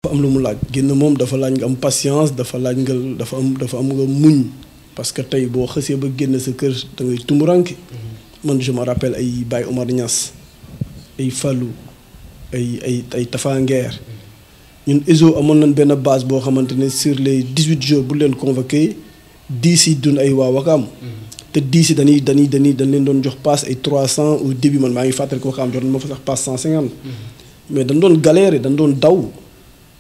dafa am lu mu laaj génn moom dafa laaj nga am patience dafa laaj nga dafa am nga muñ parce que tey boo xësee ba génn sa kër da ngay tumuranke man je me rappelle ay Baye Omar Niass ay Fallou ay Tafa Nguer ñun ESO amoon nañ benn base boo xamante ne sur les 18 jours bu leen convoqué 10 yi dun ay waa Wakaam te 10 yi dañ leen doon jox passe ay 300 au début man maa ngi fàttali ko Wakaam jot na ma fa sax passe 150 mais dañ doon galérer dañ doon daw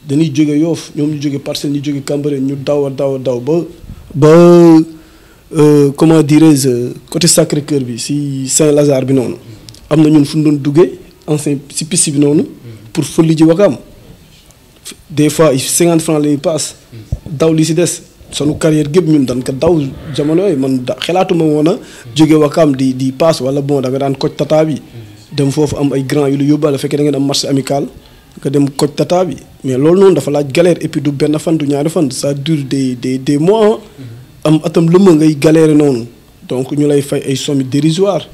dañuy jóge Yoff ñoom ñu jóge Parcelles ñu jóge Cambérène ñu daw ba comment dirais-je côté Sacré-Cœur bi si Saint-Lazare bi noonu am na ñun fu ñu doon duggee ancien si piste bi noonu pour fëlli ji Wakaam des fois 50 francs la ñuy paas daw li si des sunu carrière gépp ñun dañ ko daw jamono yooyu man xalaatuma woon a jóge Wakaam di paas wala bon da nga daan koj tata bi dem foofu am ay grand yu lu yóbbaale fekkee da ngeen am match amical nga dem koj tata bi mais loolu noonu dafa laaj galère et puis du benn fan du ñaari fan ça dure des mois am atam lëma ngay galère noonu donc ñu lay fay ay sommes dérisoires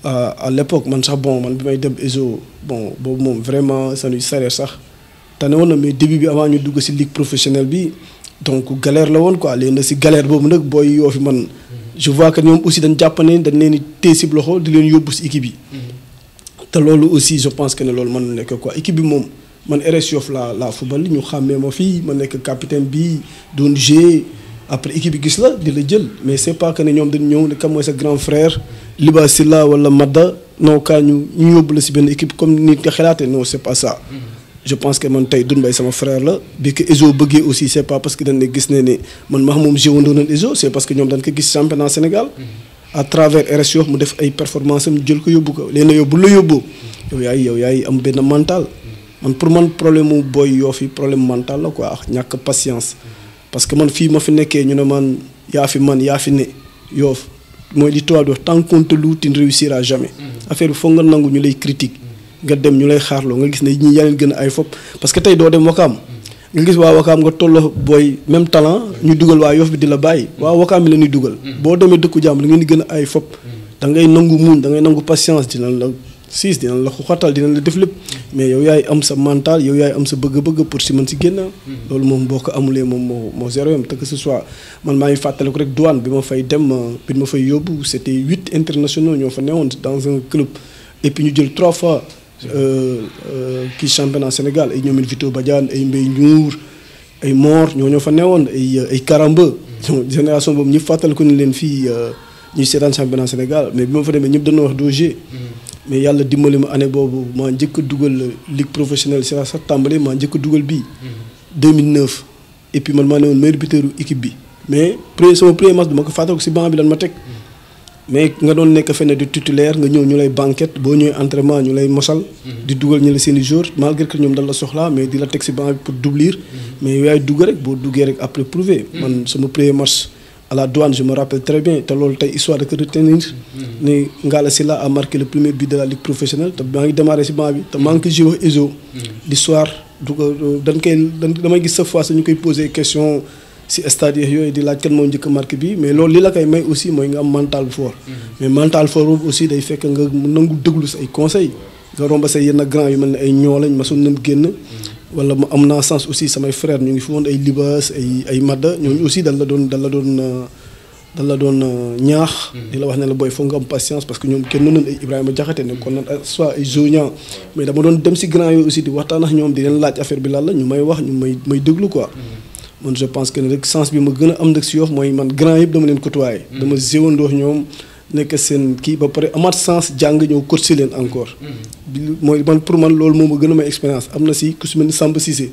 à l'époque man sax bon man bi may dem ESO bon boobu moom vraiment sanuy salaire sax tane woon na mais début bi avant ñu dugg si ligue professionnelle bi donc galère la woon quoi léegi nag si galère boobu nag booy yoo fi man je vois que ñoom aussi dañ jàpp ne dañ leen di téye si loxo di leen yóbbu si équipe yi te loolu aussi je pense que ne loolu mën na nekk quoi équipe bi moom man RS Yoff la football ñu xàmmee ma fii ma nekk capitaine bi doon jouer après équipe bi gis la di la jël mais c'est pas que ne ñoom dañu ñëw ne kam mooy sa grand frère Liba Silla wala Madda non kaa ñu yóbbu la si benn équipe comme nit nga xalaatee non c'est pas ça je pense que man tey Doudou Mbaye sama frère la bi que ESO bëggee aussi c'est pas parce que dañ ne gis ne man max moom jéewandoo nañ ESO c'est parce que ñoom dañ ko gis championnat Sénégal à travers RS Yoff mu def ay performance am jël ko yóbbu ko léegi nag yow bu la yóbbu yow yaay am benn mental man pour man problème mu booy Yoff yi problème mental la quoi ñàkk patience parce que man fii ma fi nekkee ñu ne man yaa fi ne Yoff mooy li tubaab di wax tant qu'on te loue tu ne réussiras jamais affaire bi foog nga nangu ñu lay critique nga dem ñu lay xaarloo nga gis ne ñi yaa leen gën a ay fop parce que tey doo dem Wakaam nga gis waa Wakaam nga tolloo booy même talent ñu dugal waa Yoff bi di la bàyyi waa Wakaam bi la ñuy dugal boo demee dëkku jàmm da ngeen di gën a ay fop da ngay nangu muñ da ngay nangu patience dinañ la dinañ la xuxatal dinañ la def lépp mais yow yaay am sa mental yow yaay am sa bëgg-bëgg pour si mën si génn loolu moom boo ko amulee moom moo zéro yam te que ce soit man maa ngi fàttaliku rek douane bi ma fay dem bi ma fay yóbbu c'était 8 internationaux ñoo fa newoon dans un club et puis ñu jël 3 fois kii championnat Sénégal ay ñoomin Vito Badiane ay Mbaye Ndiour ay Mor ñoo fa newoon ay Karamba génération boobu ñëpp fàttaliku ni leen fii ñuy seetaan championnat Sénégal mais bi ma fa demee ñëpp dañoo wax doo G mais yàlla dimbali ma année boobu maa njëkk a dugal ligue professionnelle c'est sax tàmbali maa njëkk a dugal bii 2009 et puis man maa ne woon meilleur buteur équipe bi mais sama premier match dama ko fàttaliku si banc bi lan ma teg mais nga doon nekk fenn di titulaire nga ñëw ñu lay banquette boo ñëwee entraînement ñu lay mosal di dugal ñu la seen i jours malgré que ñoom dañ la soxlaa mais di la teg si banc bi pour doublir mais yaay dugg rek boo duggee rek après prouver man sama premier match à la douane je me rappelle très bien te loolu tey histoire de que retenir ni Ngalla Sylla a marqué le premier but de la ligue professionnelle te maa ngi démarré si banc bi te maa ngi ko joué ESO l'histoire du ko damay gis sa fois sa ñu koy poser question si stade yooyu di laaj kan moo njëkk marqué bi mais loolu li la koy may aussi mooy nga am mental fort mais mental fort boobu aussi day fekk nga nangu déglu say conseils nga romba say yenn grand yu mel ne ay ñoo lañ masoon nañ génn wala ma am naa sens aussi samay frères ñu ngi fi woon ay Libas ay Madda ñooñu aussi dal la doon ñaax di la wax ne la booy foog nga am patience parce que ñoom kenn noonu ay Ibrahima Diakhaté ne kon nag soit ay Zonia mais dama doon dem si grand yooyu aussi di waxtaan ak ñoom di leen laaj affaire bi lan la ñu may wax ñu may déglu quoi man je pense que ne rek sens bi ma gën a am nag si Yoff mooy man grand yëpp dama leen côtoyé dama géwandoo ñoom nekk seen kii ba pare amaat sens jàng ñëw coacher leen encore mooy man pour man loolu moom ma gën a may expérience am na si ku si mel ni Samba Cissé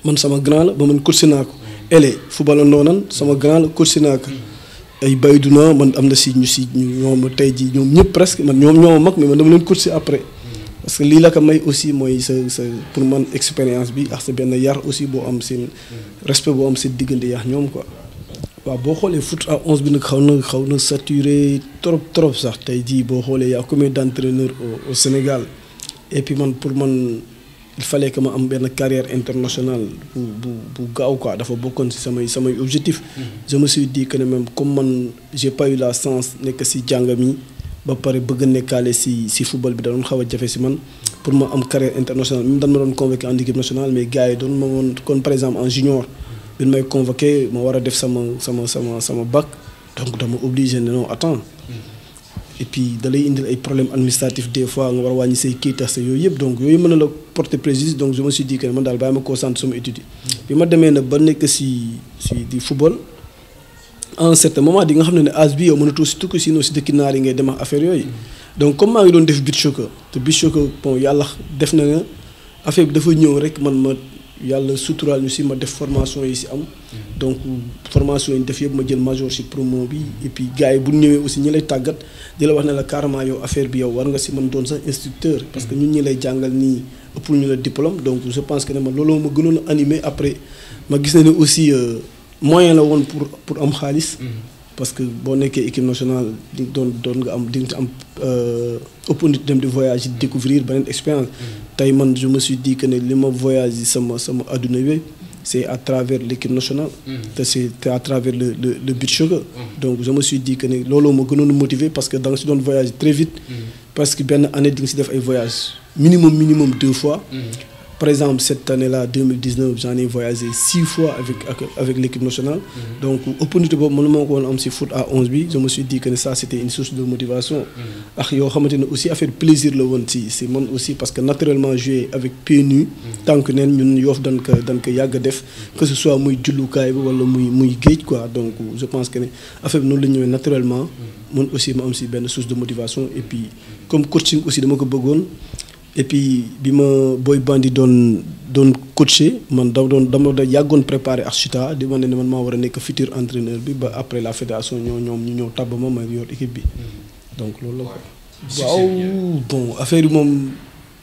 man sama grand la ba man coacher naa ko ele football ndoonan sama grand la coacher naa ko ay Bayduna man am na si ñoom tey ji ñoom ñëpp presque man ñoom ñoo mag mais man dama leen coacher après parce que lii la ko may aussi mooy sa pour man expérience bi ak sa benn yar aussi boo am seen respect boo am seen diggante yaax ñoom quoi waaw boo xoolee foot à 11 bi nag xaw na saturé trop sax tey jii boo xoolee y'a combien d'entraîneurs au Sénégal et puis man pour man il fallait que ma am benn carrière internationale bu gaaw quoi dafa bokkoon ci samay objectif je me suis dit que ne même comme man j'ai pas eu la chance nekk ci jàng mi ba pare bëgg nekkaale si football bi da doon xaw a jafe si man pour ma am carrière internationale même dañ ma doon convoqué en équipe nationale mais gars yi doon ma woon kon par exemple en junior bi may convoqué ma war a def sama bac donc dama obligé ne non attends et puis da lay indil ay problèmes administratifs des fois nga war a wàññi say kii tax sa yooyu yëpp donc yooyu mën na la porter préjudice donc je me suis dit que man daal bàyyi ma concentré sama étude bi ma demee nag ba nekk si di football à un certain moment di nga xam ne âge bi yow mënatoo si tukki sinon si dëkki naar yi ngay dem ak affaire yooyu donc comme maa ngi doon def beach soccer te beach soccer bon yàlla def na nga affaire bi dafa ñëw rek man ma yàlla suturaal ñu si ma def formation yi si am donc formation yi def yëpp ma jël major si promo bi et puis gars yi bu ñëwee aussi ñi lay tàggat di la wax ne la carrément yow affaire bi yow war nga si mën doon sax instructeur parce que ñun ñi lay jàngal nii ëpp ñu la diplôme donc je pense que ne ma looloo ma gënoon a animé après ma gis na ne aussi moyen la woon pour am xaalis parce que boo nekkee équipe nationale di doon nga am di nga am opportunité dem di voyage di découvrir beneen expérience tey man je me suis dit que ne li ma voyage yi sama adduna bi c'est à travers l'équipe nationale te c'est à travers le beach soccer donc je me suis dit que ne looloo ma gënoon motivé parce que da nga si doon voyage très vite parce que benn année di nga si def ay voyages minimum 2 fois par exemple cette année-là 2019 j'en ai voyagé 6 fois avec l'équipe nationale donc opportunité boobu mënu ma ko woon am si foot à 11 bi je me suis dit que ça c'était une source de motivation ak yoo xamante ne aussi affaire plaisir la woon si man aussi parce que naturellement jouer avec pieds nus tant que neen ñun Yoff dañ ko yàgg def que ce soit muy jullukaay bi wala muy géej quoi donc je pense que ne affaire bi noonu la ñëwee naturellement man aussi ma am si benn source de motivation et puis comme coaching aussi dama ko bëggoon et puis bi ma Boy Bandi doon coacher man dama yàggoon préparer ak Chita di ma ne man maa war a nekk futur entraîneur bi ba après la fédération ñoom ñu ñëw tabb ma yor équipe bi donc loolu la quoi. waaw bon affaire yi moom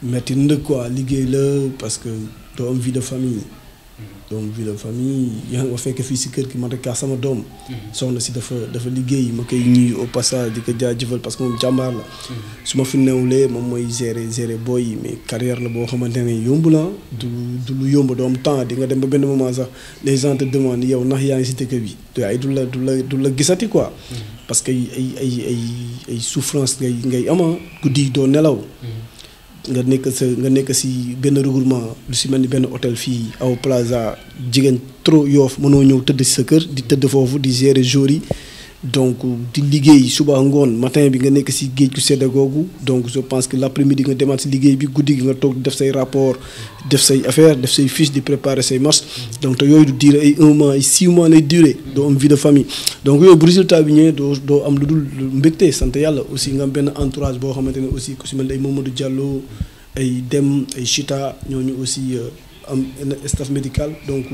metti na quoi liggéey la parce que doo am vie de famille. yaa nga fekk fii si kër gi man rek kaa sama doom. soxna si dafa liggéey ma koy ñuy au passage di ko jaajëfal parce que moom jàmbaar la. su ma fi newulee moom mooy gérer booy yi mais carrière la boo xamante ne yomb la du lu yomb doom temps di nga dem ba benn moment sax les gens te demandent yow ndax yaa ngi si dëkk bi waaye du la gisati quoi. parce que ay souffrance ngay ama guddi doo nelaw. nga nekk si benn regroupement lu si mel ni benn hôtel fii aw Plaza jigéen trop Yoff mënoo ñëw tëdd si sa kër di tëdd foofu di gérer jour yi donc di liggéey suba ngoon matin bi nga nekk si géej gu sedd googu donc je pense que l'après-midi nga demaat si liggéey bi guddi gi nga toog def say rapport def say affaire def say fiche di préparer say match donc te yooyu du durer ay 1 mois ay 6 mois lay durer doo am vie de famille donc yooyu bu résultat bi ñëwee doo am lu dul mbégte sant yàlla aussi nga am benn entourage boo xamante ne aussi ku si mel ay Mamadou Diallo ay Dem ay Chita ñooñu aussi am staff médical donc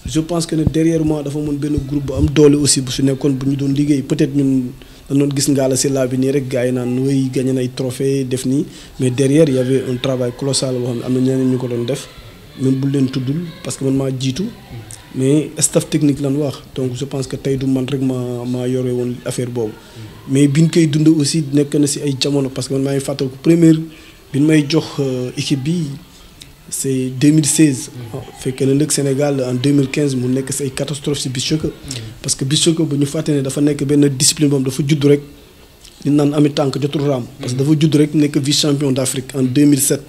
je pense que ne derrière moi dafa mën benn groupe bu am doole aussi bu su nekkoon bu ñu doon liggéey peut-être ñun dañu doon gis Ngalla Sylla bi nii rek gars yi naan way gagné na ay trophée def nii mais derrière il y avait un travail colossal boo xam ne am na ñeneen ñu ko doon def même bu leen tuddul parce que man maa jiitu mais staff technique lan wax donc je pense que tey du man rek maa yore woon affaire boobu mais biñ koy dund aussi nekk na si ay jamono parce que man maa ngi fàttaliku première bi ñu may jox équipe bi c'est 2016. fekk na nag Sénégal en 2015 mu nekk say catastrophe si beach soccer parce que beach soccer bu ñu fàtte ne dafa nekk benn discipline boobu dafa judd rek li naan ami tànk jotul raam parce que dafa judd rek nekk vice champion d'Afrique en 2007.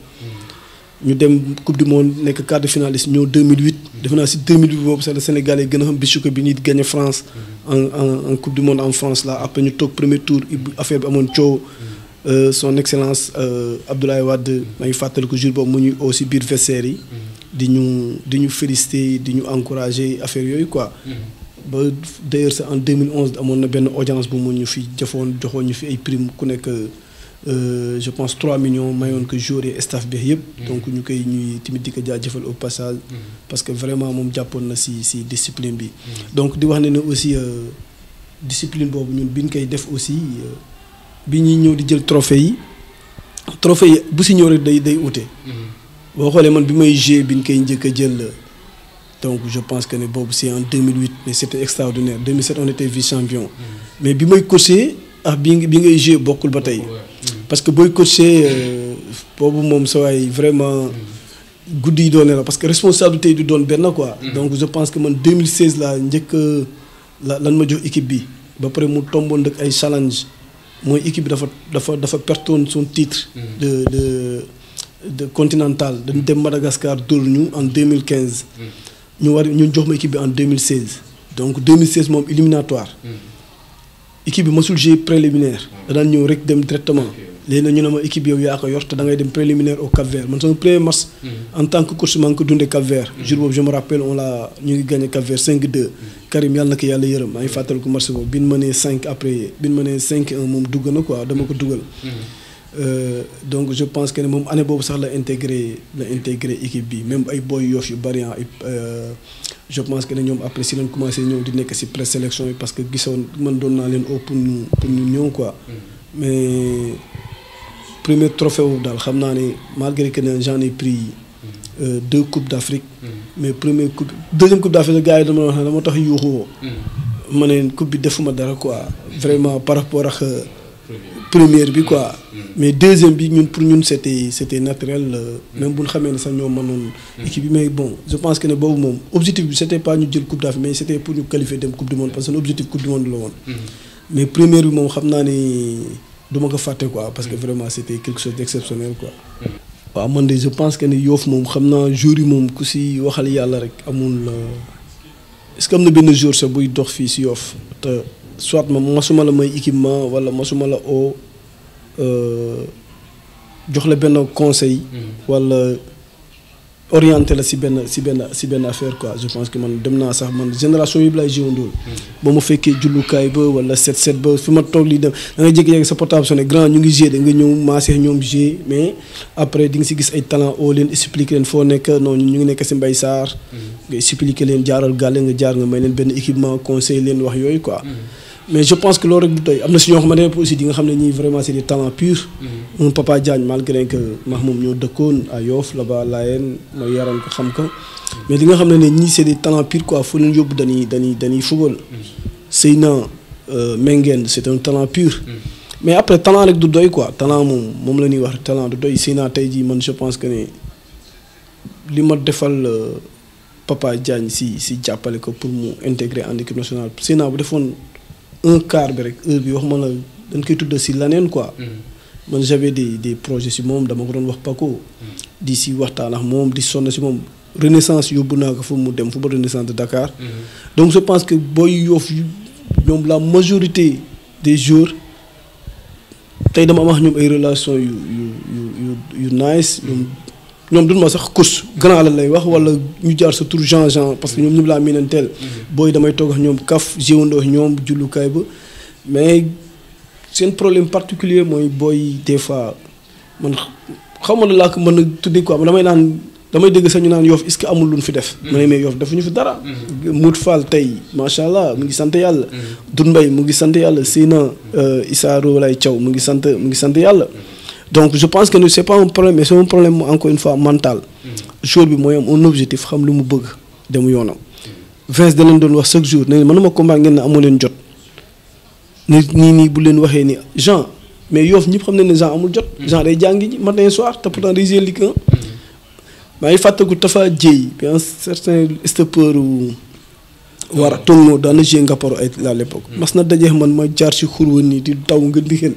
ñu dem coupe du monde nekk quart de finaliste ñëw 2008 defe naa si 2008 boobu sax le Sénégal yi gën a xam beach soccer bi ñuy gagné France en coupe du monde en France là après ñu toog premier tour affaire bi amoon coow. Son excellence Abdoulaye Wade maa ngi fàttali ko jour boobu mu ñuy aussi biir vestiaire yi di ñu féliciter di ñu encourager affaire yooyu quoi. ba d'ailleurs sax en 2011 amoon na benn audience bu mu ñu fi joxoon ñu fi ay prime ku nekk je pense 3 millions mayoon ko joueur et staff bi yëpp. donc ñuy tamit di ko jaajëfal au passage. parce que vraiment moom jàppoon na si discipline bi. donc di wax ne aussi discipline boobu ñun biñ koy def aussi. bi ñuy ñëw di jël trophée yi bu si ñëw rek day ute. boo xoolee man bi may jouer bi ñu koy njëkk a jël donc je pense que ne boobu c'est en 2008 mais c'était extraordinaire 2007 on était vice-champion. mais bi may coacher ak bi ngay jouer bokkul ba tey. parce que booy coacher boobu moom sa waay vraiment guddi yi doon la parce que responsabilité yi du doon benn quoi. donc je pense que man 2016 laa njëkk lan ma jox équipe bi ba pare mu tomboon ak ay challenge. mooy équipe bi dafa pertoon son titre. de continental dañu dem Madagascar dóor ñu en 2015. ñu jox ma équipe bi en 2016. donc 2016 moom éliminatoire. équipe bi mosul jouer préliminaire. da daan ñëw rek dem directement. léegi nag ñu ne ma équipe yow yaa ko yor te da ngay dem préliminaire au Cap-Vert man sama premier match. en tant que coach maa ngi ko dundee Cap-Vert. jour boobu je me rappelle ñu ngi gagné Cap-Vert 5-2. Karim yàlla na ko yàlla yërëm maa ngi fàttaliku match boobu bi ñu mënee 5 après bi ñu mënee 5-1 moom dugg na quoi dama ko dugal. donc je pense que ne moom année boobu sax la intégré équipe bi même ay boy Yoff yu bari je pense que ne ñoom après si lañ commencé ñëw di nekk si présélection yi parce que gisoon man doon naa leen pour ñu ñëw quoi. mais premier trophée wu daal xam naa ne malgré que ne j'en ai pris 2 coupes d'Afrique. mais deuxième coupe d'Afrique gars yi dama wax ne dama tax yuuxoo. ma ne coupe bi defuma dara quoi vraiment par rapport ak première bi quoi. mais deuxième bi pour ñun c'était naturel même bu ñu xamee ne sax ñoo mënoon équipe bi mais bon je pense que ne boobu moom objectif bi c'était pas ñu jël coupe d'Afrique mais c'était pour ñu qualifier dem coupe du monde parce que l'objectif coupe du monde la woon. mais première bi moom xam naa ni du ma ko fàtte quoi parce que vraiment c'était quelque chose d'exceptionnel quoi. waaw man de je pense que ni Yoff moom xam naa jour yi moom ku si waxal yàlla rek amul est-ce que am na benn jour sax buy dox fii si Yoff te soit masuma la may équipement wala masuma la jox la benn conseil. wala orienté la si benn affaire quoi je pense que man dem naa sax man génération yi lay jiwandool ba ma fekkee jullukaay ba wala set ba fi ma toog lii dem da ngay jékki-jékki sa portable sonné grand ñu ngi gérer da nga ñëw maasee ñoom gérer mais après di nga si gis ay talent oo leen expliquer leen foo nekk noonu ñu ngi nekk si Mbaye Sarr. nga expliquer leen jaaral gàlle nga jaar nga may leen benn équipement conseil leen wax yooyu quoi. mais je pense que loolu rek du doy am na si ñoo xamante ne aussi di nga xam ne ñii vraiment c'est des talents purs. un Papa Diagne malgré que max moom ñoo dëkkoon à Yoff là-bas Layène ma yaroon ko xam ko mais li nga xam ne ñii c'est des talents purs quoi fu leen yóbbu dañuy football. Seyna Mengen c'est un talent pur. mais après talent rek du doy quoi talent moom la ñuy wax talent du doy Seyna tey jii man je pense que ne li ma defal Papa Diagne si jàppale ko pour mu intégrer en équipe nationale Seyna bu defoon. un quart bi rek heure bi wax ma la dañ koy tudd si laneen quoi. man j'avais des projets si moom dama ko doon wax Paco. di si waxtaan ak moom di sonn si moom Renaissance yóbbu naa ko fu mu dem fu ba Renaissance de Dakar. donc je pense que booy Yoff ñoom la majorité des jours tey dama am ak ñoom ay relations yu nice ñoom duñ ma sax course grand la lay wax wala ñu jaar sa tur Jean parce que ñoom ñëpp laa miinanteel. booy damay toog ak ñoom kaf jiwandoo ñoom jullukaay ba mais seen problème particulier mooy booy des fois man xaw ma la laa ko mën a tuddee quoi damay dégg sax ñu naan Yoff est-ce que amul lu ñu fi def. ma ne mais Yoff defuñu fi dara. Mout Fall tey macha allah mu ngi sant yàlla. Doudou Mbaye mu ngi sant yàlla Seyna Issa Roolay Thiaw mu ngi sant yàlla. donc je pense que c'est pas un problème mais c'est un problème encore une fois mental. jour bi mooy am un objectif xam lu mu bëgg dem yoonam. Vince da leen doon wax chaque jour ne mënuma combat ngeen ne amoo leen jot. nii bu leen waxee ni Jean mais Yoff ñëpp xam nañ ne Jean amul jot. Jean day jàngi ji matin soir te pourtant day jouer Ligue 1. maa ngi fàttaliku Tafa Dieye bi un certain stoppeur war a tongo daan na jouer Ngaparou ay à l'époque. mas na dajeex man ma jaar si xurwa nii di taw nga di xel.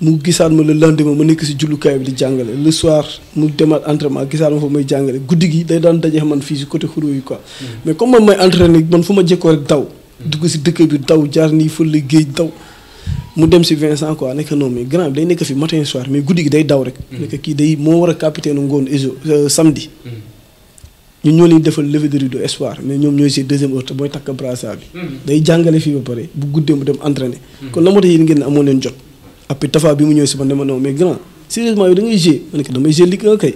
mu gisaat ma le lendemain ma nekk si jullukaay bi di jàngale le soir mu demaat entraînement gisaat ma fa may jàngale guddi gi day daan dajeex man fii si côté xurwa yi quoi. mais comme man may entraîné man fu ma jekkoo rek daw. dugg si dëkk bi daw jaar nii fële géej daw. mu dem si Vincent quoi nekk non mais grand bi day nekk fi matin soir mais guddi gi day daw rek. nekk kii day moo war a capitaine ngoon samedi. ñun ñoo leen defal levée de rideau espoir mais ñoom ñooy si deuxième heure te mooy takk brassard bi. day jàngale fii ba pare bu guddee mu dem entraîner. kon la moo tax yéen ngeen ne amoo leen jot. après Tafa bi mu ñëw si man ne ma non mais grand sérieusement yow da ngay jouer ma ne ko damay jouer Ligue 1 kay.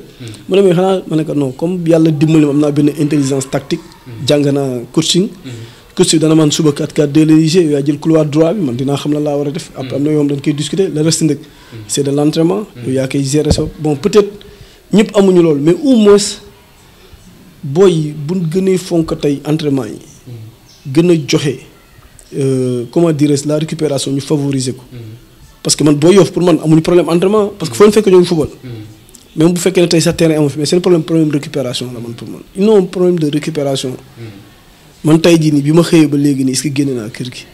ma ne mais xanaa ma ne ko non comme yàlla dimbali ma am naa benn intelligence tactique. jàng naa coaching. coach bi dana man suba 4-4-2 la liggéey yaa jël couloir droit bi man dinaa xam la laa war a def. après am na yoo xam dañ koy discuter le reste nag c'est de l'entraînement. yow yaa koy gérer sa bon peut-être ñëpp amuñu loolu mais au moins booy bu gënee fonk tey entraînement yi. gën a joxe comment dirais-je la récupération ñu favoriser ko. parce que man booy Yoff pour man amuñu problème entraînement parce que foo leen fekk ñoo ngi football. même bu fekkee ne tey sa terrain amu fi mais seen problème récupération la man pour man ils ont un problème de récupération. man tey jii nii bi ma xëyee ba léegi nii est-ce que génne naa kër gi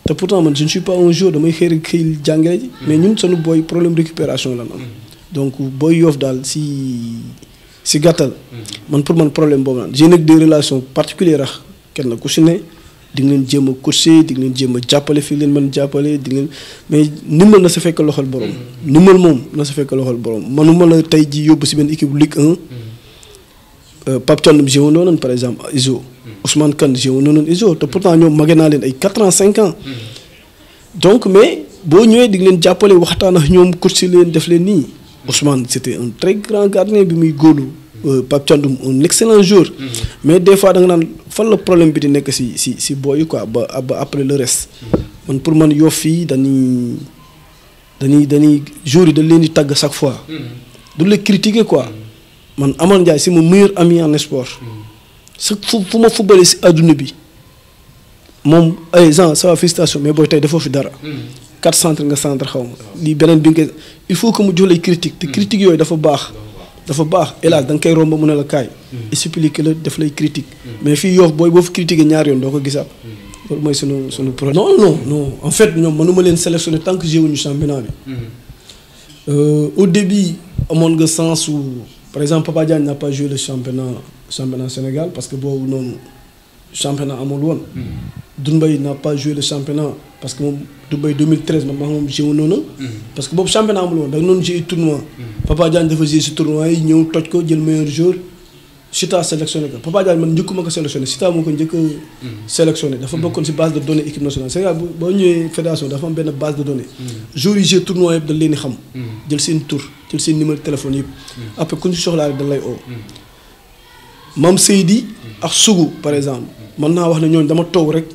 te pourtant man je ne suis pas un joueur damay xëy jàngale ji mais ñun sunu booy problème récupération lan am donc booy Yoff daal si gàttal. man pour man problème boobu naan j'ai nag des relations particulières ak kenn ku si ne di nga leen jéem a coacher di nga leen jéem a jàppale fii leen mën jàppale di nga leen mais ndimbal na sa fekk loxol borom. ndimbal moom na sa fekk loxol borom manuma la tey ji yóbbu si benn équipe Ligue 1. Pape Thiandoum joué noonu par exemple ISO. Ousmane Kane joué noonu ISO te pourtant ñoom mage naa leen ay 4 ans 5 ans. donc mais boo ñëwee di nga leen jàppale waxtaan ak ñoom coacher leen def leen nii. Ousmane c'était un très grand gardien bi muy góolu. Pape Thiandoum un excellent joueur. mais des fois da nga naan fan la problème bi di nekk si booy quoi ba après le reste. man pour man Yoff fii dañuy joueurs yi dañ leen di tàgg chaque fois. du la critiquer quoi. man Amar Ndiaye c'est mon meilleur ami en sport. fu ma footballé si adduna bi moom ay gens ça va félicitation mais booy tey defoo fi dara. 4 centres nga centre xaw ma lii beneen bi nga il faut que mu jox lay critique te critique yooyu dafa baax. hélas da nga koy romb mu ne la kaay. expliquer la def lay critique. mais fii Yoff booy boo fi critiquer ñaar yoon doo ko gisaat. loolu mooy sunu problème. non en fait ñoom mënuma leen sélectionner tant que jéewuñu championnat bi. au début amoon nga sens où par exemple Papa Diagne n'a pas joué le championnat Sénégal parce que boobu noonu championnat amul woon. Dounbaye n'a pas joué le championnat parce que moom Dounbaye 2013 moom joué noonu. parce que boobu championnat amul woon da nga doon joué tournoi. Papa Diagne dafa joué si tournoi yi ñëw toj ko jël meilleur joueur Chita sélectionné ko Papa Diagne man njëkkuma ko sélectionné Chita moo ko njëkk a sélectionné dafa bokkoon si base de données équipe nationale Sénégal boo ñëwee fédération dafa am benn base de données. joueurs yi joué tournoi yëpp dañ leen di xam. jël seen tur jël seen numéro téléphone yëpp. après ku ñu si soxlaa rek dañ lay oo. Mame Seydi ak Sougou par exemple mën naa wax ne ñooñu dama toog rek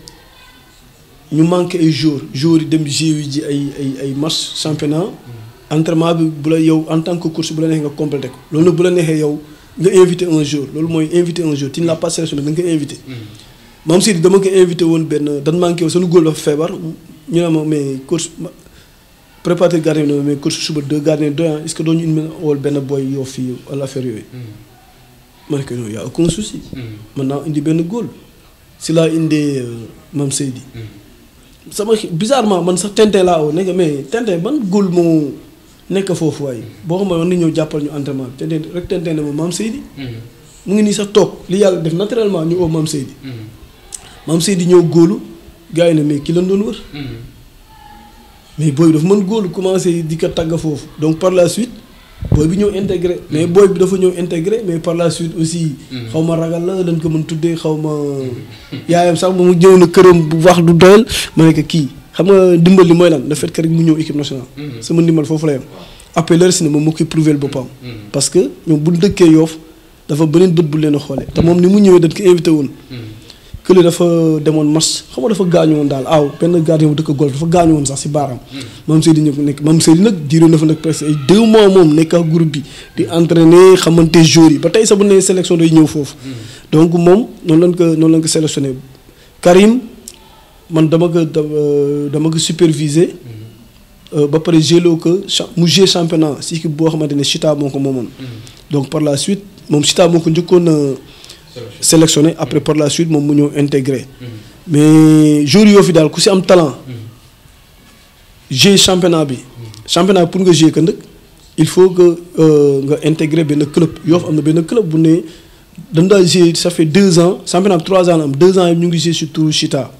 ñu manqué ay joueurs yi dem jouer ji ay match championnat. entraînement bi bu la yow en tant que coach bu la neexee nga complété ko loolu nag bu la neexee yow nga invité un jour loolu mooy invité un jour tu ne l'as pas sélectionné da nga koy invité. Mame Seydi dama ko invité woon benn dañ manqué woon sunu góor dafa feebar ñu ne ma mais coach préparateur gardien bi mais coach suba 2 gardiens doyant est-ce que doo ñu indi woon benn boy Yoff fii wala affaire yooyu. ma ne ko non y a aucun souci. mën naa indi benn góol si laa indee Mame Seydi. sama bizarrement man sax Tintin laa woo nekk mais Tintin ban góol moo nekk foofu waaye boo xam ne war nañu ñëw jàppal ñu entraînement bi Tintin ne ma Mame Seydi. mu ngi nii sax toog li yàlla def naturellement ñu woo Mame Seydi. Mame Seydi ñëw góolu gars yi ne mais ki lañ doon wër. mais booy dafa mën góolu commencé di ko tàgg foofu donc par la suite booy bi ñëw intégré mais booy bi dafa ñëw intégré mais par la suite aussi. xaw ma ragal la dañ ko mën tuddee xaw ma yaayam sax ba mu ñëw na këram bu wax du doyal ma ne ko kii xam nga ndimbal li mooy lan le fait que rek mu ñëw équipe nationale. sama ndimbal foofu la yem. après le reste ne moom moo koy prouver boppam. parce que ñoom bu dëkkee Yoff dafa beneen bët bu leen a xoolee. te moom ni mu ñëwee dañ ko invité woon. kële dafa demoon match xam nga dafa gaañu woon daal benn gardien bu dëkk golf dafa gaañu woon sax si baaraam. Mame Seydi ñëw nekk Mame Seydi nag diiree na fa nag presque ay 2 mois moom nekk ak groupe bi di entraîner xamante joueurs yi ba tey sax bu nee sélection day ñëw foofu. donc moom noonu lañ ko sélectionné Karim man dama ko superviser. ba pare jëloo ko mu joué championnat si équipe boo xamante ne Chita moo ko moomoon. donc par la suite moom Chita moo ko njëkkoon a sélectionné après par la suite moom mu ñëw intégré. mais joueurs yoo fi daal ku si am talent. joué championnat bi. championnat pour nga joué ko nag il faut que nga intégré benn club Yoff am na benn club bu ne dañ daal joué ça fait 2 ans championnat bi 3 ans la am 2 ans yi ñu ngi joué sur turu Chita.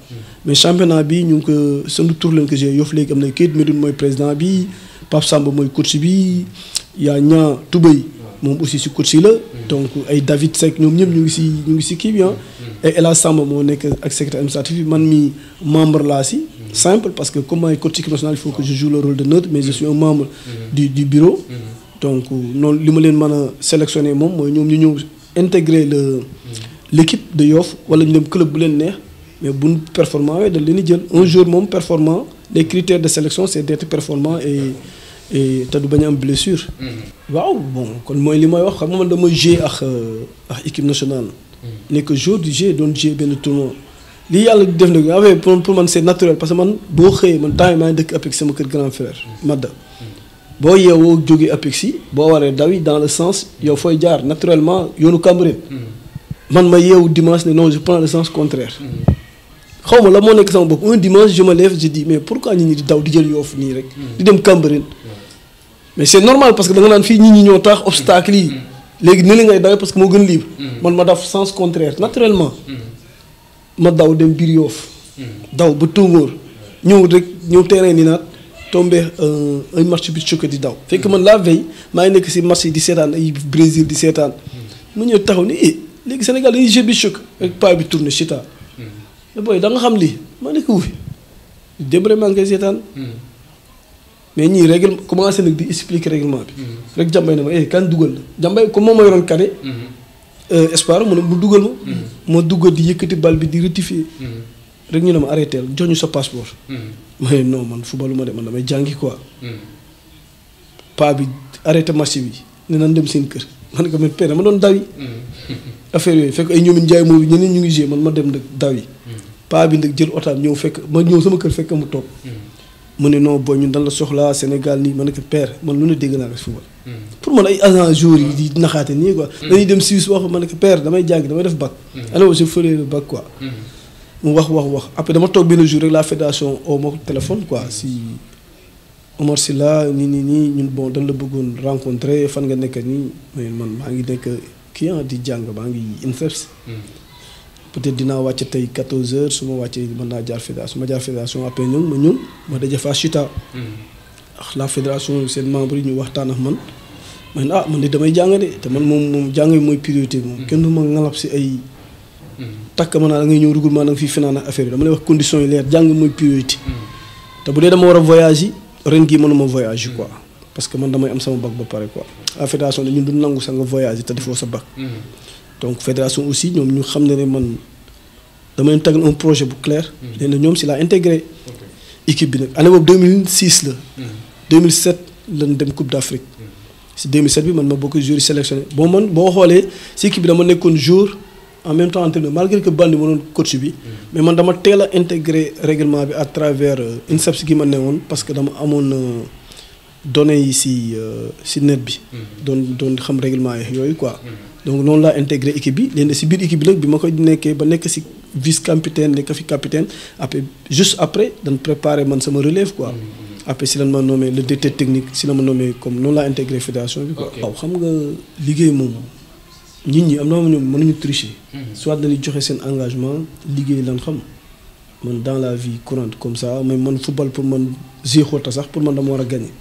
mais championnat bi ñu ngi ko sunu tur leen ko joué Yoff léegi am na Keith Medoune mooy président bi Pape Samba mooy coach bi yaa ñaa Toubey moom aussi si coach yi la. donc ay David Seck ñoom ñëpp ñu ngi si kii bi ah. et El Hadj Samba moo nekk ak secrétaire administratif bi man mi membre laa si. simple parce que comme maay coach équipe nationale il faut que je joue le rôle de neutre mais je suis un membre. du bureau. donc noonu li ma leen mën a sélectionner moom mooy ñoom ñu ñëw intégrer l'équipe de Yoff wala ñu dem club bu leen neex. mais bu ñu performant waaye dañ leen di jël un jour moom performant les critères de sélection c'est d'être performant et te du bañ a am blessure. waaw bon kon mooy li may wax xam nga man dama jouer ak équipe nationale. nekk jour du jeu doon jouer benn tournoi. lii yàlla def na avec pour man c'est naturel parce que man boo xëyee man temps yi maa ngi dëkk APEX sama kër grand frère Madda. boo yeewoo jógee APEX yi boo waree daw yi dans le sens yow fooy jaar naturellement yoonu Cambérène. man ma yeewu dimanche ne non je prends le sens contraire. xaw ma la moo nekk sama bopp un dimanche je me lève je dis mais pourquoi nit ñi di daw di jël Yoff nii rek. di dem Cambérène. mais c'est normal parce que da nga naan fii nit ñi ñoo tax obstacle yi léegi ni li ngay dawee parce que moo gën libre man ma def sens contraire naturellement ma daw dem biir Yoff daw ba Tóngoor ñëw rek ñëw terrain ni naat tombé un match bi choqué di daw fekk man la veille maa ngi nekk si match yi di seetaan ay Brésil di seetaan mu ñëw taxaw ni léegi Sénégal dañuy jeu bi choc rek paa bi tourné chita mais booy da nga xam lii ma nekk wufi dem rek maa ngi koy seetaan mais ñii règle commencé nag di expliquer règlement bi rek jàmbay na ma kan dugal la jàmbay comme moom ma yoroon kane espoir mu ne mu dugal ma duggal di yëkkati bal bi di rectifier rek ñu ne ma arrêté jox ñu sa passeport ma ne non man footballu ma de man damay jàngi quoi paa bi arrêté match bi ne nan dem seen kër man ko man père dama doon daw yi affaire yooyu fekk ay ñoomin Njaay moom ñeneen ñu ngi joué man ma dem nag daw yi paa bi nag jël otaam ñëw fekk ma ñëw sama kër fekk mu toog mu ne non booy ñun dan la soxlaa Sénégal nii ma ne ko père man lu ne dégg naa ko si football pour man ay agent joueurs yi di naxaate nii quoi dañuy dem Suisse wax ma ne ko père damay jàngi damay def bac alors je ferai le bac quoi mu wax après dama toog benn jour rek la fédération oo ma téléphone quoi si Omar Sylla nii ñun bon dañ la bëggoon rencontrer fan nga nekk nii mais man maa ngi nekk kii di jàng maa ngi INSEPS peut-être dinaa wàcc tey 14h su ma wàccee mën naa jaar fédération ma jaar fédération après ñëw ma daje fa Chita ak la fédération seen membre yi ñu waxtaan ak man man de damay jàng de te man moom jàng bi mooy priorité moom kenn du ma ngalab si ay takk ma naa da ngay ñëw regroupement da nga fii finaan ak affaire yi dama lay wax conditions yi leer jàng mooy priorité te bu dee dama war a voyage yi ren gii mënuma voyage quoi parce que man damay am sama bac ba pare quoi la fédération ñun du nangu sax nga voyage te defoo sa bac donc fédération aussi ñoom ñu xam ne man dama leen tegal un projet bu clair léegi ñoom si laa intégré équipe bi nag année boobu 2006 la 2007 lañ dem Coupe d'Afrique si 2007 bi man ma bokk joueur sélectionné man boo xoolee si équipe bi dama nekkoon joueur en même temps entraîneur malgré que Bandi ma doon coach bi mais man dama teel a intégré règlement bi à travers INSEPS gi ma ne woon parce que dama amoon données yi si net bi doon xam règlement yi yooyu quoi donc noonu laa intégré équipe bi léegi si biir équipe bi nag bi ma koy nekkee ba nekk si vice capitaine nekk fi capitaine après juste après dañ préparé man sama relève quoi après si lan ma nommé le directeur technique si la ma nommé comme noonu laa intégré fédération bi quoi waaw xam nga liggéey moom nit ñi am na ñoom mënuñu tricher soit dañuy joxe seen engagement liggéey lan xam man dans la vie courante comme ça mais man football pour man xoota sax pour man dama war a gagner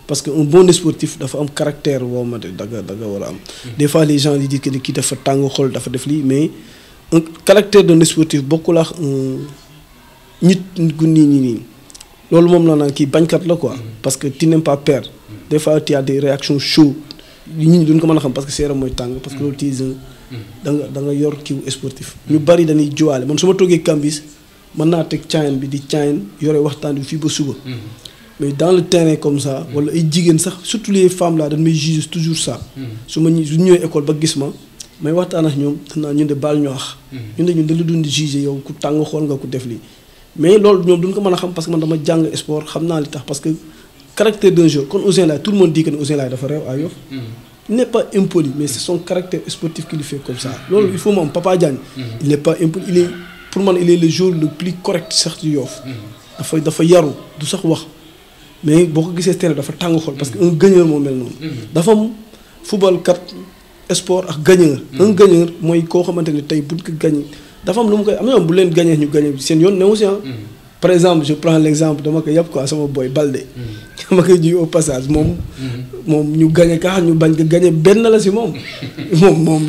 parce que un bon sportif dafa am caractère woo ma de daga war a am des fois les gens di disent que kii dafa tàng xol dafa def lii mais un caractère d'un sportif bokkul ak nit gu nii loolu moom la naan kii bañkat la quoi parce que tu n'aimes pas perdre des fois tu as des réactions chaudes nit ñi duñ ko mën a xam parce que seeram mooy tàng parce que loolu tis da nga yor kiw sportif ñu bari dañuy jowaale man su ma toogee Cambis mën naa teg caayan bi di caayan yore waxtaan bi fii ba suba mais dans le terrain comme ça wala ay jigéen sax surtout les femmes là dañ may juger toujours ça su ñëwee école ba gis ma may waxtaan ak ñoom danaa ñun de baal ñu wax ñun dañ la doon di juger yow ku tàng xool nga ku def lii mais loolu ñoom duñ ko mën a xam parce que man dama jàng sport xam naa li tax parce que caractère d'un joueur kon Ouzin Laye tout le monde dit que Ouzin Laye dafa réew à Yoff il n'est pas impoli mais c'est son caractère sportif qui le fait comme ça loolu il faut moom Papa Diagne il n'est pas impoli pour man il est le joueur le plus correct sax ci Yoff dafa yaru du sax wax mais boo ko gisee terrain dafa tàng xol parce que un gagneur moo mel noonu dafa am football kat sport ak gagneur un gagneur mooy koo xamante ne tey buñ ko gagné dafa am lu mu koy am na bu leen gagné ñu gagné seen yoon newu si par exemple je prends l'exemple dama ko yàpp quoi sama boy Balde dama koy ji au passage moom ñu gagné kaax ñu bañ ko gagné benn la si moom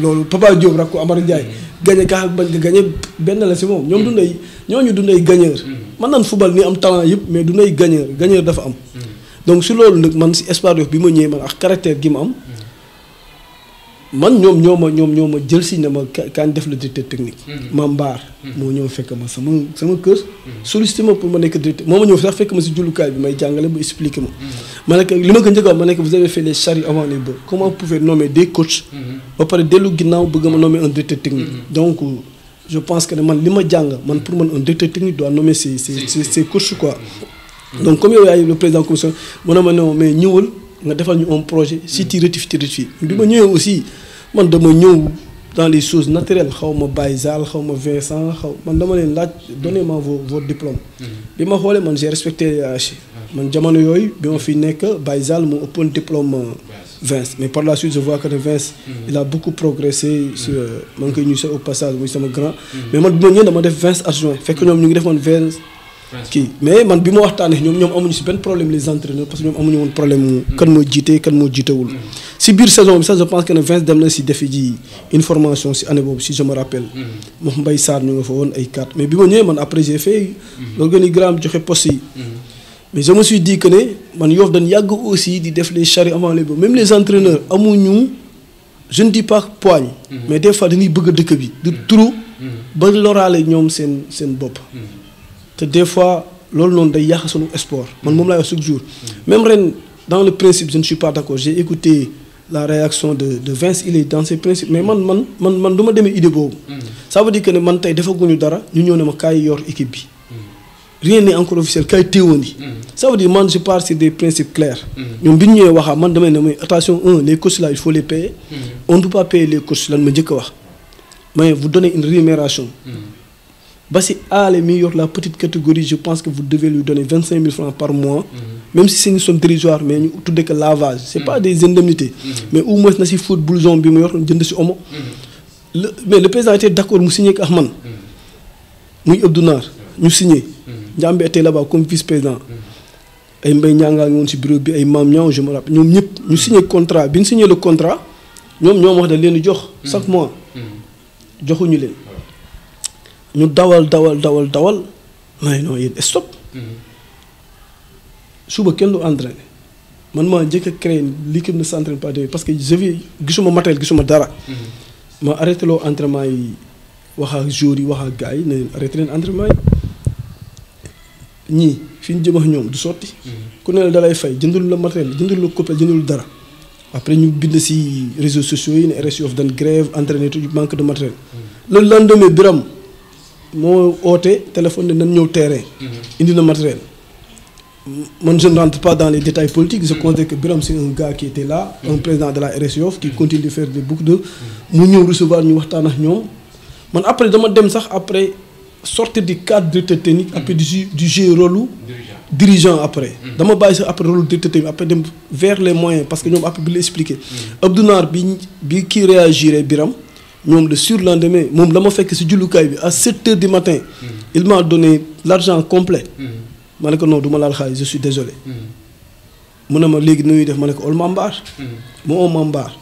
loolu Papa Diop rak ko Amar Ndiaye gagné kaax bañ ko gagné benn la si moom ñooñu dunday gagneur man naan football ni am talent yëpp mais dunday gagneur dafa am donc si loolu nag man si Espoir Yoff bi ma ñëwee man ak caractère gi ma am man ñoom ñoo ma jël si ne ma kaan def le directeur technique ma mbaar moo ñëw fekk ma sama kër sollicité ma pour ma nekk directeur moo ma ñëw sax fekk ma si jullukaay bi may jàngale ba expliqué ma nekk li ma ko njëkk a wax ma nekk vous avez fait les charrues avant les bœufs comment vous pouvez nommer des coachs ba pare dellu ginnaaw bëgg ma nommer un directeur technique donc je pense que ne man li ma jàng man pour man un directeur technique doit nommer ses coachs quoi donc comme yow yaay le président commission mu ne ma non mais ñëwal nga defal ñu un projet si tu rectifies bi ma ñëwee aussi man dama ñëw dans les choses naturelles xaw ma Baye Zal xaw ma Vincent man dama leen laaj donnez-moi vos diplômes. bi ma xoolee man j'ai respecté man jamono yooyu bi ma fi nekk Baye Zal moo ëppoon diplôme Vince mais par la suite je vois que Vince il a beaucoup progressé sur maa ngi koy nuyu au passage muy sama grand. mais man bi ma ñëwee dama def Vince adjoint fekk ñoom ñu ngi def man Vince kii mais man bi ma waxtaanee ñoom amuñu si benn problème les entraîneurs parce que ñoom amuñu woon problème kan moo jiite kan moo jiitewul. si biir saison bi sax je pense que ne Vince dem na si defi ji une formation si année boobu si je me rappelle. moom Mbaye Sarr ñu nga fa woon ay 4 mais bi ma ñëwee man après j'ai fait l'organigramme joxe poste yi. mais je me suis dit que ne man Yoff dañ yàgg aussi di def les charrues avant les bœufs même les entraîneurs amuñu je ne dis pas poigne. mais des fois dañuy bëgg dëkk bi di turu ba loraale ñoom seen bopp. te des fois loolu noonu day yàq sunu sport man moom laay wax chaque jour. même ren dans le principe je ne suis pas d'accord j'ai écouté la réaction de Vince il est dans ses principes mais man du ma demee idée boobu. ça veut dire que ne man tey defaguñu dara ñu ñëw ne ma kaay yor équipe bi. rien n'est encore officiel kaay téewoon ça veut dire man je pars sur des principes clairs. ñoom bi ñu ñëwee waxaa man damay ne mooy attention les coachs là il faut les payer. on ne peut pas payer les coachs lan ma njëkk a wax. mais vous donnez une rémunération. ba si aale mi yor la petite catégorie je pense que vous devez lui donner 25 000 francs par mois. même si c'est une somme dérisoire mais ñu tuddee que lavage. c'est pas des indemnités. mais au moins na si foot blouson bi mu yor jënd si omo. mais le président était d'accord mu signé ak man. muy Abdou Nar ñu signé. Ndiambe était là-bas comme vice-président. ay Mbaye ñaangaa ngi woon si bureau bi ay Mame Niang je me rappelle ñoom ñëpp ñu signé contrat bi ñu signé le contrat ñoom wax da leen di jox chaque mois. joxuñu leen. ñu dawal mais non yéen stop. suba kenn du entraîné man maa njëkk a créé l'équipe ne s'entraîne pas parce que gisuma matériel gisuma dara. ma arrêté loo entraînement yi wax ak joueurs yi wax ak gars yi ne leen arrêté leen entraînement yi ñii fi ñu jëm ak ñoom du sotti. ku ne la dalay fay jëndul la matériel jëndul la coppite jëndul dara. après ñu bind ci réseaux sociaux yi ne RS Yoff dañ grève entraîné tout manque de matériel. le lendemain Biram moo oote téléphone ne nan ñëw terrain. indi na matériel. man je ne rentre pas dans les détails politiques je considère que Biram c'est un gars qui était là un président de la RS Yoff qui continue de faire beaucoup de mu ñëw recevoir ñu waxtaan ak ñoom man après dama dem sax après sortir du cadre directeur technique après du jeu rôle dirigeant après dama bàyyi sax après rôle directeur technique après dem vers les moyens parce que ñoom après bi la expliqué Abdou Nar bi kii réagiré Biram ñoom le surlendemain moom la ma fekk si jullukaay bi à 7 heures du matin il m'a donné l'argent complet ma ne ko non du ma laal xaalis je suis désolé. mu ne ma léegi nu ñuy def ma ne ko ol Mambar. mu oo Mambar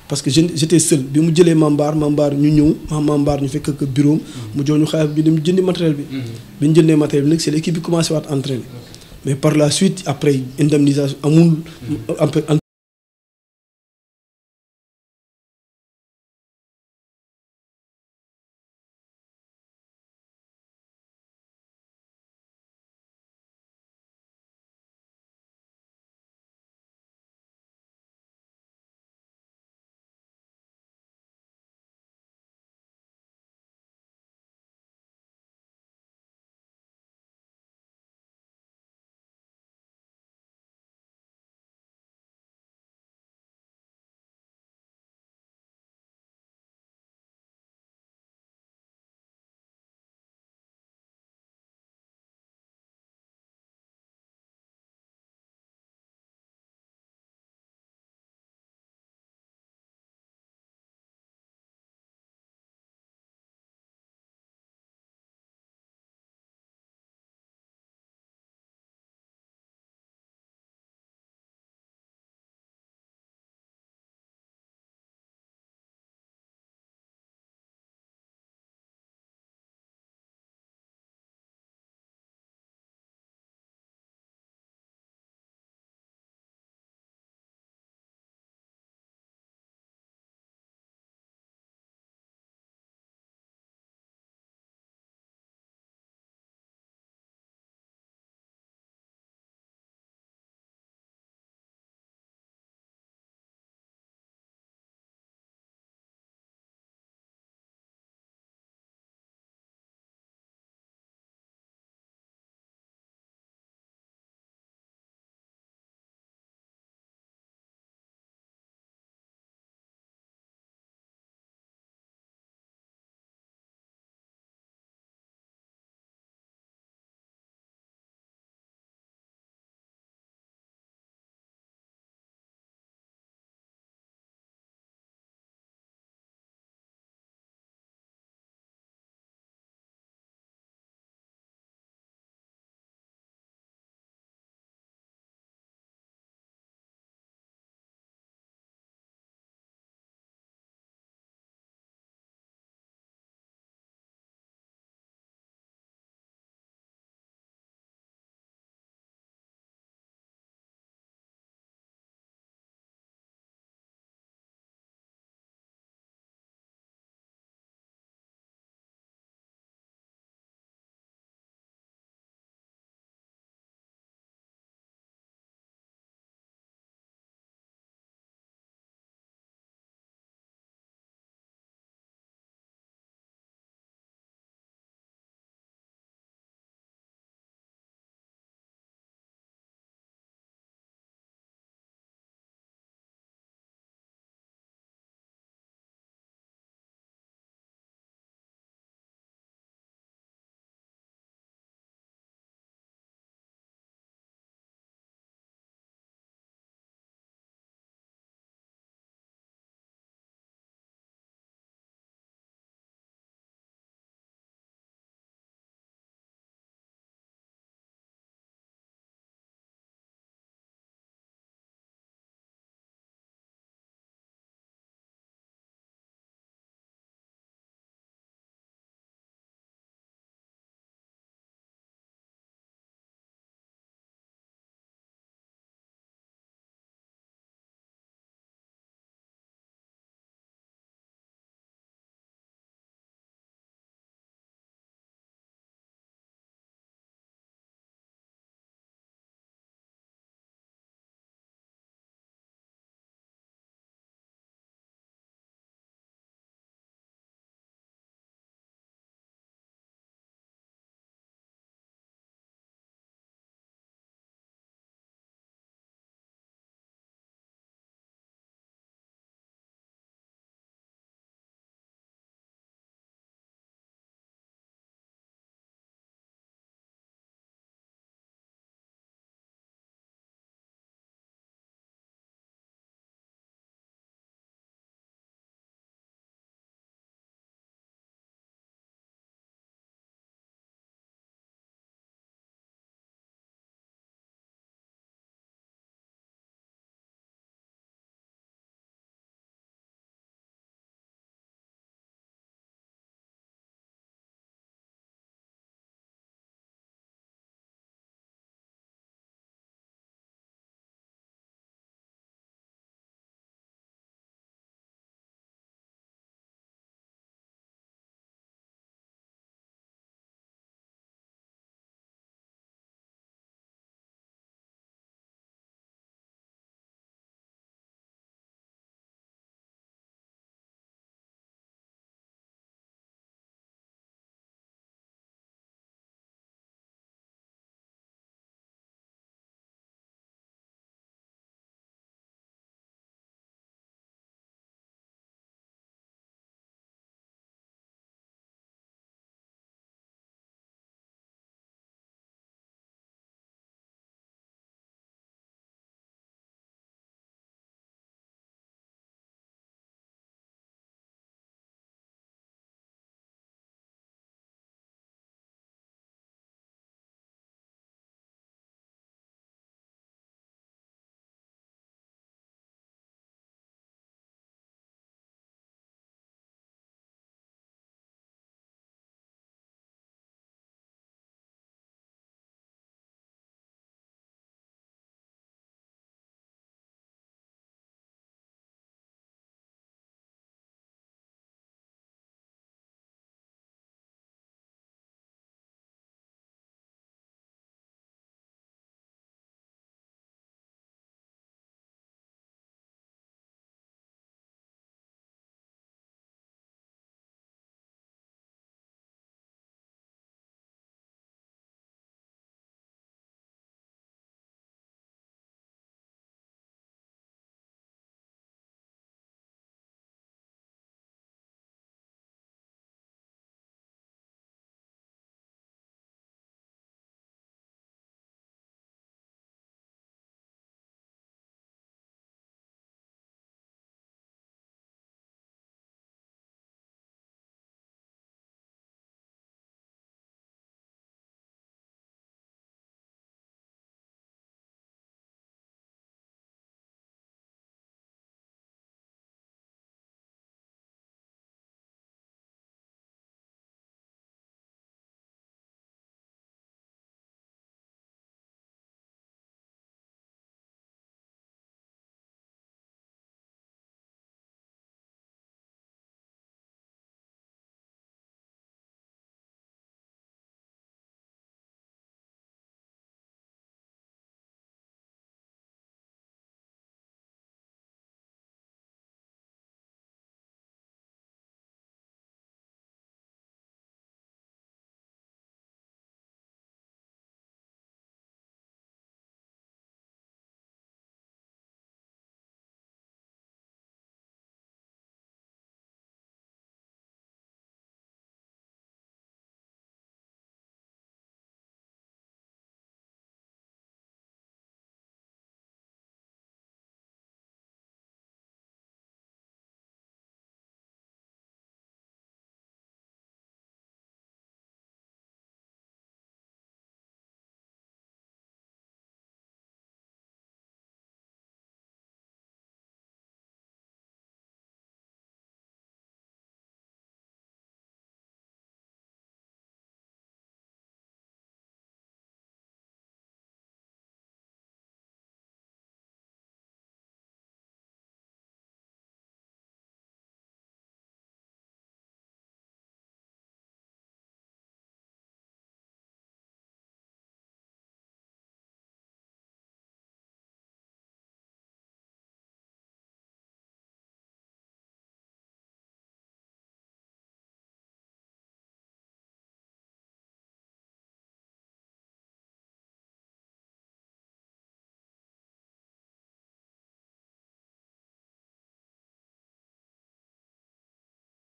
parce que j'étais seul bi mu jëlee Mambar ñu ñëw Mambar ñu fekk que bureau mu jox ñu xaalis bi dem jëndi matériel bi. bi ñu jëndee matériel bi nag c'est l'équipe bi commencé waat entraîner mais par la suite après indemnisation amul.